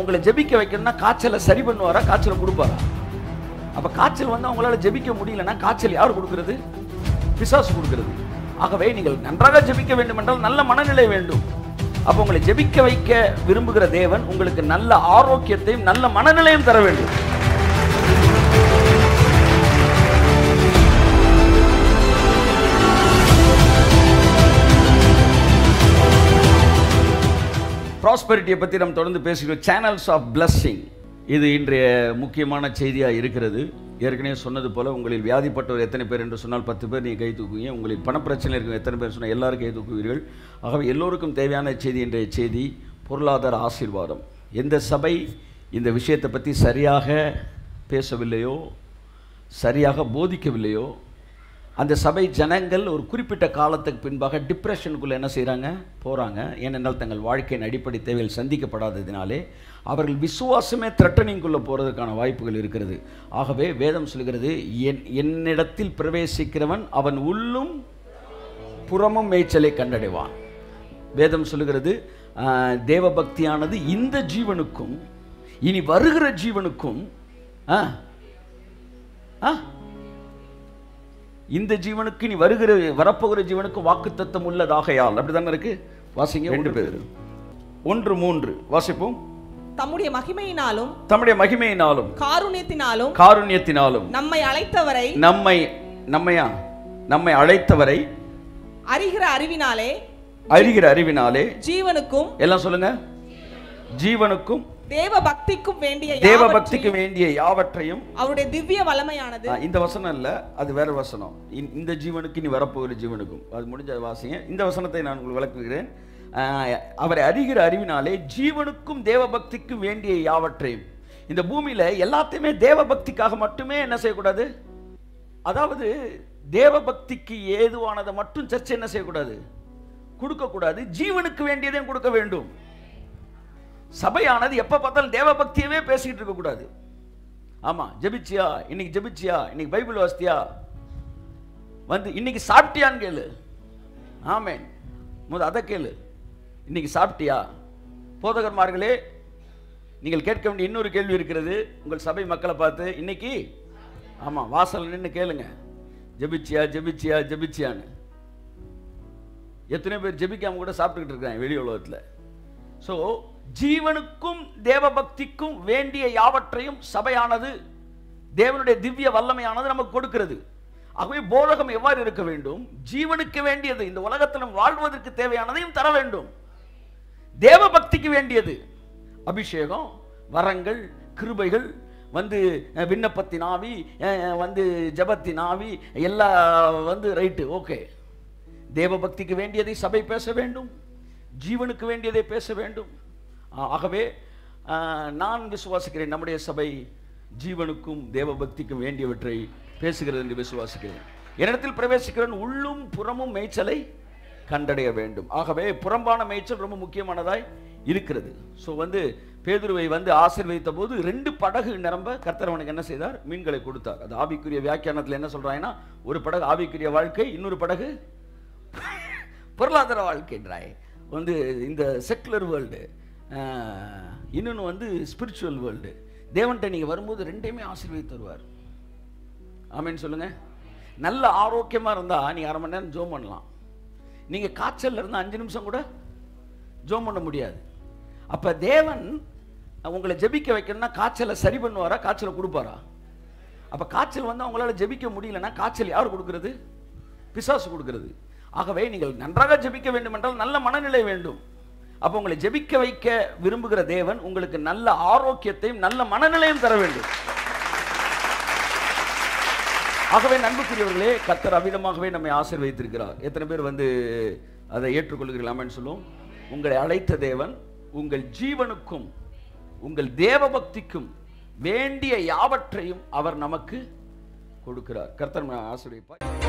உங்களை ஜெபிக்க வைக்கணும்னா காய்ச்சலை சரி பண்ணுவாரா, காய்ச்சலை கொடுப்பாரா? அப்ப காய்ச்சல் வந்து அவங்களால ஜெபிக்க முடியலன்னா காய்ச்சல் யார் கொடுக்கிறது? பிசாசு கொடுக்கிறது. ஆகவே நீங்கள் நன்றாக ஜெபிக்க வேண்டும் என்றால் நல்ல மனநிலை வேண்டும். அப்ப உங்களை ஜெபிக்க வைக்க விரும்புகிற தேவன் உங்களுக்கு நல்ல ஆரோக்கியத்தையும் நல்ல மனநிலையும் தர வேண்டும். ப்ராஸ்பெரிட்டியை பற்றி நம்ம தொடர்ந்து பேசுகிறோம். சேனல்ஸ் ஆஃப் பிளஸ்ஸிங், இது இன்றைய முக்கியமான செய்தியாக இருக்கிறது. ஏற்கனவே சொன்னது போல், உங்களில் வியாதிப்பட்டவர் எத்தனை பேர் என்று சொன்னால் 10 பேர் நீங்கள் கை தூக்குவீங்க. உங்களில் பணப்பிரச்சனை இருக்கிற எத்தனை பேர் சொன்னால் எல்லாரும் கை தூக்குவீர்கள். ஆகவே எல்லோருக்கும் தேவையான செய்தி இன்றைய செய்தி பொருளாதார ஆசீர்வாதம். எந்த சபை இந்த விஷயத்தை பற்றி சரியாக பேசவில்லையோ, சரியாக போதிக்கவில்லையோ, அந்த சபை ஜனங்கள் ஒரு குறிப்பிட்ட காலத்துக்கு பின்பாக டிப்ரெஷனுக்குள்ளே என்ன செய்கிறாங்க, போகிறாங்க. ஏனென்றால் தங்கள் வாழ்க்கையின் அடிப்படை தேவைகள் சந்திக்கப்படாததினாலே அவர்கள் விசுவாசமே த்ரெட்டனிங்குள்ளே போகிறதுக்கான வாய்ப்புகள் இருக்கிறது. ஆகவே வேதம் சொல்கிறது, என்னிடத்தில் பிரவேசிக்கிறவன் அவன் உள்ளும் புறமும் மேய்ச்சலை கண்டடைவான். வேதம் சொல்லுகிறது, தேவபக்தியானது இந்த ஜீவனுக்கும் இனி வருகிற ஜீவனுக்கும் இந்த ஜீவனுக்கு இனி வரப்போகிற ஜீவனுக்கு வாக்குத்தத்தம் உள்ளதாகையால். அப்படிதானே இருக்கு. வாசிங்க 2 பேர் 1:3 வாசிப்போம். தம்முடைய மகிமையினாலும் காருண்யத்தினாலும் நம்மை அழைத்தவரை அறிகிற அறிவினாலே ஜீவனுக்கும், எல்லாம் சொல்லுங்க, ஜீவனுக்கும் தேவபக்திக்கு வேண்டிய யாவற்றையும் அவருடைய திவ்ய வல்லமையானது. இந்த வசனம் இல்ல, அது வேற வசனம். இந்த ஜீவனுக்கு நீ வரப்போகிற ஜீவனுக்கும், அது முடிஞ்ச வாசிங்க. இந்த வசனத்தை நான் உங்களுக்கு விளக்குகிறேன். அவரை அறிகிற அறிவினாலே ஜீவனுக்கும் தேவபக்திக்கும் வேண்டிய யாவற்றையும். இந்த பூமியில எல்லாத்தையுமே தேவபக்திக்காக மட்டுமே என்ன செய்யக்கூடாது, அதாவது தேவபக்திக்கு ஏதுவானதை மட்டும் சர்ச்சை என்ன செய்யக்கூடாது, கொடுக்கக்கூடாது. ஜீவனுக்கு வேண்டியதையும் கொடுக்க வேண்டும். சபையானது எப்ப பார்த்தாலும் தேவபக்தியவே பேசிக்கிட்டு இருக்க கூடாது. ஆமா, ஜெபிச்சியா இன்னைக்கு, ஜெபிச்சியா இன்னைக்கு, பைபிள் வாசித்தியா, வந்து இன்னைக்கு சாப்பிட்டியான்னு கேளு. ஆமென், முதல் அதை கேளு. இன்னைக்கு சாப்பிட்டியா? போதகர்மார்களே, நீங்கள் கேட்க வேண்டிய இன்னொரு கேள்வி இருக்கிறது. உங்கள் சபை மக்களை பார்த்து இன்னைக்கு, ஆமா, வாசல் நின்று கேளுங்க, ஜெபிச்சியா ஜெபிச்சியா ஜெபிச்சியான்னு. எத்தனை பேர் ஜெபிக்காம கூட சாப்பிட்டுக்கிட்டு இருக்காங்க வெளி உலகத்தில். ஸோ ஜீவனுக்கும் தேவபக்திக்கும் வேண்டிய யாவற்றையும் சபையானது, தேவனுடைய திவ்ய வல்லமையானது நமக்கு கொடுக்கிறது. ஆகவே போதகம் எவ்வாறு இருக்க வேண்டும், ஜீவனுக்கு வேண்டியது, இந்த உலகத்தில் வாழ்வதற்கு தேவையானதையும் தர வேண்டும். தேவபக்திக்கு வேண்டியது அபிஷேகம், வரங்கள், கிருபைகள், வந்து விண்ணப்பத்தின் ஆவி, வந்து ஜபத்தின் ஆவி, எல்லாம் வந்து ரைட்டு, ஓகே. தேவபக்திக்கு வேண்டியதை சபை பேச வேண்டும், ஜீவனுக்கு வேண்டியதை பேச வேண்டும். ஆகவே நான் விசுவாசிக்கிறேன், நம்முடைய சபை ஜீவனுக்கும் தேவபக்திக்கும் வேண்டியவற்றை பேசுகிறது என்று விசுவாசிக்கிறேன். என்னிடத்தில் பிரவேசிக்கிறவன் உள்ளும் புறமும் மேய்ச்சலை கண்டடைய வேண்டும். ஆகவே புறம்பான மேய்ச்சல் ரொம்ப முக்கியமானதாய் இருக்கிறது. ஸோ வந்து பேதுருவை வந்து ஆசீர்வதித்த போது 2 படகு நிரம்ப கர்த்தர் அவனுக்கு என்ன செய்தார், மீன்களை கொடுத்தார். அது ஆவிக்குரிய வியாக்கியானத்தில் என்ன சொல்றாங்கன்னா, ஒரு படகு ஆவிக்குரிய வாழ்க்கை, இன்னொரு படகு பொருளாதார வாழ்க்கைன்றாய். வந்து இந்த செக்குலர் வேர்ல்டு, இன்னொன்று வந்து ஸ்பிரிச்சுவல் வேர்ல்டு. தேவன்கிட்ட நீங்கள் வரும்போது 2யுமே ஆசீர்வதித்து தருவார். ஆமேன்னு சொல்லுங்க. நல்ல ஆரோக்கியமாக இருந்தால் நீங்கள் 1/2 மணி நேரம் ஜோம் பண்ணலாம். நீங்கள் காய்ச்சல் இருந்தால் 5 நிமிஷம் கூட ஜோம் பண்ண முடியாது. அப்போ தேவன் உங்களை ஜெபிக்க வைக்கணும்னா காய்ச்சலை சரி பண்ணுவாரா, காய்ச்சலை கொடுப்பாரா? அப்போ காய்ச்சல் வந்து அவங்களால ஜெபிக்க முடியலன்னா காய்ச்சல் யார் கொடுக்கிறது? பிசாசு கொடுக்கிறது. ஆகவே நீங்கள் நன்றாக ஜெபிக்க வேண்டும் என்றால் நல்ல மனநிலை வேண்டும். அப்போ உங்களை ஜெபிக்க வைக்க விரும்புகிற தேவன் உங்களுக்கு நல்ல ஆரோக்கியத்தையும் நல்ல மனநிலையும் தர வேண்டும். ஆகவே நண்புக்குரியவர்களே, கர்த்தர் அவ்விதமாகவே நம்மை ஆசீர்வதித்திருக்கிறார். எத்தனை பேர் வந்து அதை ஏற்றுக்கொள்கிறீர்களாமேன்னு சொல்லுவோம். உங்களை அழைத்த தேவன் உங்கள் ஜீவனுக்கும் உங்கள் தேவபக்திக்கும் வேண்டிய யாவற்றையும் அவர் நமக்கு கொடுக்கிறார். கர்த்தர் ஆசீர்வதிப்பார்.